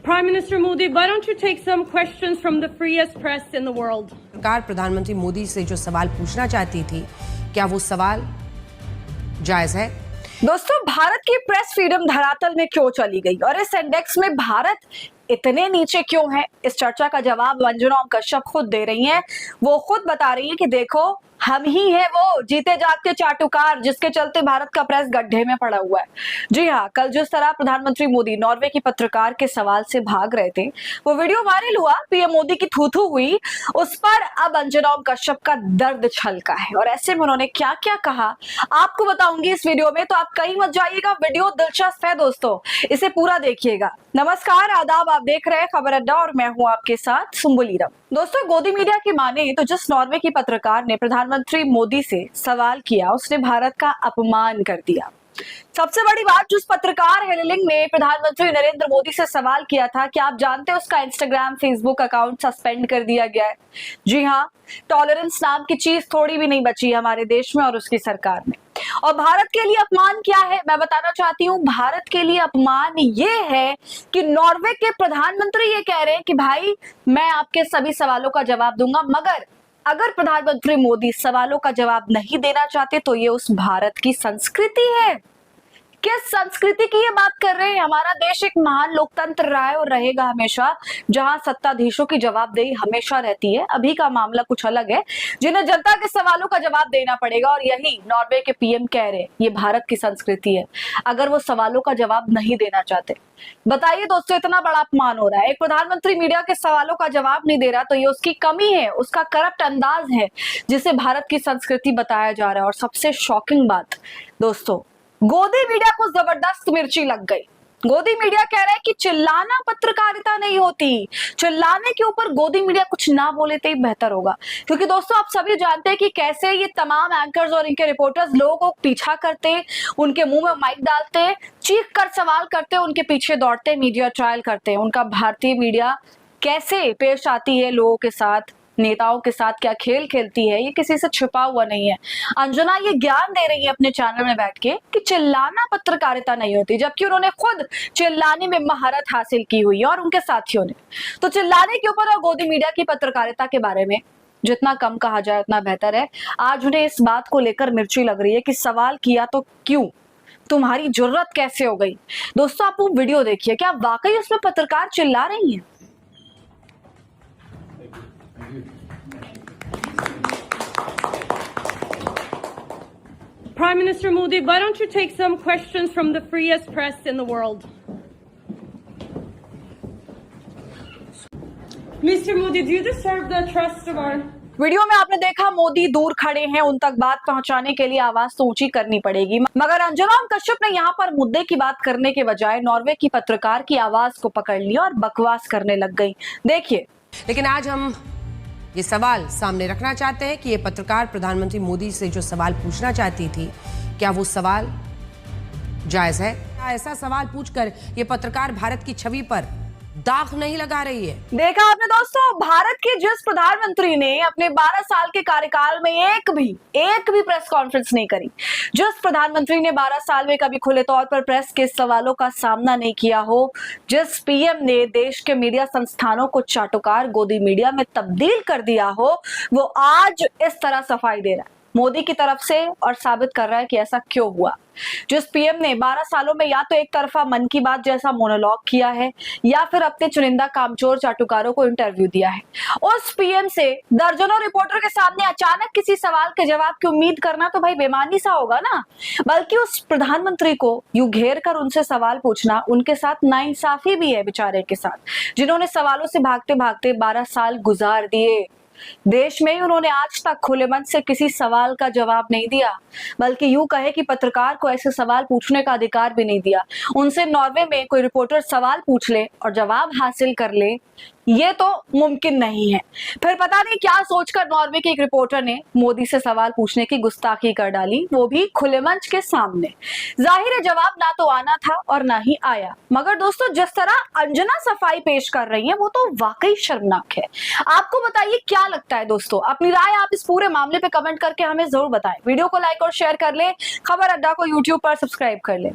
Prime Minister Modi, why don't you take some questions from the freest press in the world? सरकार प्रधानमंत्री मोदी से जो सवाल पूछना चाहती थी, क्या वो सवाल जायज है? दोस्तों, भारत की प्रेस फ्रीडम धरातल में क्यों चली गई और इस इंडेक्स में भारत इतने नीचे क्यों है? इस चर्चा का जवाब अंजुना ओम कश्यप खुद दे रही हैं। वो खुद बता रही हैं कि देखो, हम ही है वो जीते जागते चाटुकार जिसके चलते भारत का प्रेस गड्ढे में पड़ा हुआ है। जी हाँ, कल जिस तरह प्रधानमंत्री मोदी नॉर्वे की पत्रकार के सवाल से भाग रहे थे, वो वीडियो वायरल हुआ, पीएम मोदी की थू-थू हुई, उस पर अब अंजुना ओम कश्यप का दर्द छलका है और ऐसे में उन्होंने क्या क्या कहा आपको बताऊंगी इस वीडियो में, तो आप कहीं मत जाइएगा। वीडियो दिलचस्प है दोस्तों, इसे पूरा देखिएगा। नमस्कार, आदाब, आप देख रहे हैं खबर अड्डा और मैं हूं आपके साथ सुम्बुलीरम। दोस्तों, गोदी मीडिया की माने तो जिस नॉर्वे की पत्रकार ने प्रधानमंत्री मोदी से सवाल किया, उसने भारत का अपमान कर दिया। सबसे बड़ी बात, जिस पत्रकार हेलिंग ने प्रधानमंत्री नरेंद्र मोदी से सवाल किया था, क्या आप जानते हैं उसका इंस्टाग्राम, फेसबुक अकाउंट सस्पेंड कर दिया गया है। जी हाँ, टॉलरेंस नाम की चीज थोड़ी भी नहीं बची हमारे देश में और उसकी सरकार में। और भारत के लिए अपमान क्या है, मैं बताना चाहती हूँ। भारत के लिए अपमान ये है कि नॉर्वे के प्रधानमंत्री ये कह रहे हैं कि भाई मैं आपके सभी सवालों का जवाब दूंगा, मगर अगर प्रधानमंत्री मोदी सवालों का जवाब नहीं देना चाहते तो ये उस भारत की संस्कृति है। किस संस्कृति की ये बात कर रहे हैं? हमारा देश एक महान लोकतंत्र रहा है और रहेगा हमेशा, जहां सत्ताधीशों की जवाबदेही हमेशा रहती है। अभी का मामला कुछ अलग है, जिन्हें जनता के सवालों का जवाब देना पड़ेगा और यही नॉर्वे के पीएम कह रहे हैं, ये भारत की संस्कृति है। अगर वो सवालों का जवाब नहीं देना चाहते, बताइए दोस्तों, इतना बड़ा अपमान हो रहा है। एक प्रधानमंत्री मीडिया के सवालों का जवाब नहीं दे रहा तो ये उसकी कमी है, उसका करप्ट अंदाज है, जिसे भारत की संस्कृति बताया जा रहा है। और सबसे शॉकिंग बात दोस्तों, गोदी मीडिया को जबरदस्त मिर्ची लग गई। गोदी मीडिया कह रहा है कि चिल्लाना पत्रकारिता नहीं होती, चिल्लाने के ऊपर गोदी मीडिया कुछ ना बोले तो ही बेहतर होगा। क्योंकि दोस्तों, आप सभी जानते हैं कि कैसे ये तमाम एंकर्स और इनके रिपोर्टर्स लोगों को पीछा करते, उनके मुंह में माइक डालते, चीख कर सवाल करते, उनके पीछे दौड़ते, मीडिया ट्रायल करते। उनका भारतीय मीडिया कैसे पेश आती है लोगों के साथ, नेताओं के साथ क्या खेल खेलती है, ये किसी से छुपा हुआ नहीं है। अंजुना ये ज्ञान दे रही है अपने चैनल में बैठ के कि चिल्लाना पत्रकारिता नहीं होती, जबकि उन्होंने खुद चिल्लाने में महारत हासिल की हुई है और उनके साथियों ने। तो चिल्लाने के ऊपर और गोदी मीडिया की पत्रकारिता के बारे में जितना कम कहा जाए उतना बेहतर है। आज उन्हें इस बात को लेकर मिर्ची लग रही है कि सवाल किया तो क्यों, तुम्हारी जुर्रत कैसे हो गई। दोस्तों, आप वो वीडियो देखिए, क्या वाकई उसमें पत्रकार चिल्ला रही है? Prime Minister Modi, why don't you take some questions from the freest press in the world? Mr. Modi, do you deserve the trust of our... video में आपने देखा मोदी दूर खड़े हैं, उन तक बात पहुंचाने के लिए आवाज तो ऊंची करनी पड़ेगी, मगर अंजुना ओम कश्यप ने यहाँ पर मुद्दे की बात करने के बजाय नॉर्वे की पत्रकार की आवाज को पकड़ लिया और बकवास करने लग गई। देखिए, लेकिन आज हम ये सवाल सामने रखना चाहते हैं कि ये पत्रकार प्रधानमंत्री मोदी से जो सवाल पूछना चाहती थी, क्या वो सवाल जायज है? ऐसा सवाल पूछकर ये पत्रकार भारत की छवि पर दाग नहीं लगा रही है। देखा आपने दोस्तों, भारत के जिस प्रधानमंत्री ने अपने 12 साल के कार्यकाल में एक भी प्रेस कॉन्फ्रेंस नहीं करी, जिस प्रधानमंत्री ने 12 साल में कभी खुले तौर पर प्रेस के सवालों का सामना नहीं किया हो, जिस पीएम ने देश के मीडिया संस्थानों को चाटुकार गोदी मीडिया में तब्दील कर दिया हो, वो आज इस तरह सफाई दे रहा है मोदी की तरफ से और साबित कर रहा है कि ऐसा क्यों हुआ। जिस पीएम ने 12 सालों में या तो एक तरफा मन की बात जैसा मोनोलॉग किया है या फिर अपने चुनिंदा कामचोर चाटुकारों को इंटरव्यू दिया है, उस पीएम से दर्जनों रिपोर्टर के सामने अचानक किसी सवाल के जवाब की उम्मीद करना तो भाई बेईमानी सा होगा ना। बल्कि उस प्रधानमंत्री को यूं घेर कर उनसे सवाल पूछना उनके साथ नाइंसाफी भी है बेचारे के साथ, जिन्होंने सवालों से भागते भागते 12 साल गुजार दिए। देश में ही उन्होंने आज तक खुले मन से किसी सवाल का जवाब नहीं दिया, बल्कि यूं कहे कि पत्रकार को ऐसे सवाल पूछने का अधिकार भी नहीं दिया। उनसे नॉर्वे में कोई रिपोर्टर सवाल पूछ ले और जवाब हासिल कर ले, ये तो मुमकिन नहीं है। फिर पता नहीं क्या सोचकर नॉर्वे के एक रिपोर्टर ने मोदी से सवाल पूछने की गुस्ताखी कर डाली, वो भी खुले मंच के सामने। जाहिर है जवाब ना तो आना था और ना ही आया। मगर दोस्तों, जिस तरह अंजुना सफाई पेश कर रही है वो तो वाकई शर्मनाक है। आपको बताइए क्या लगता है दोस्तों? अपनी राय आप इस पूरे मामले पे कमेंट करके हमें जरूर बताएं। वीडियो को लाइक और शेयर कर ले, खबर अड्डा को यूट्यूब पर सब्सक्राइब कर ले।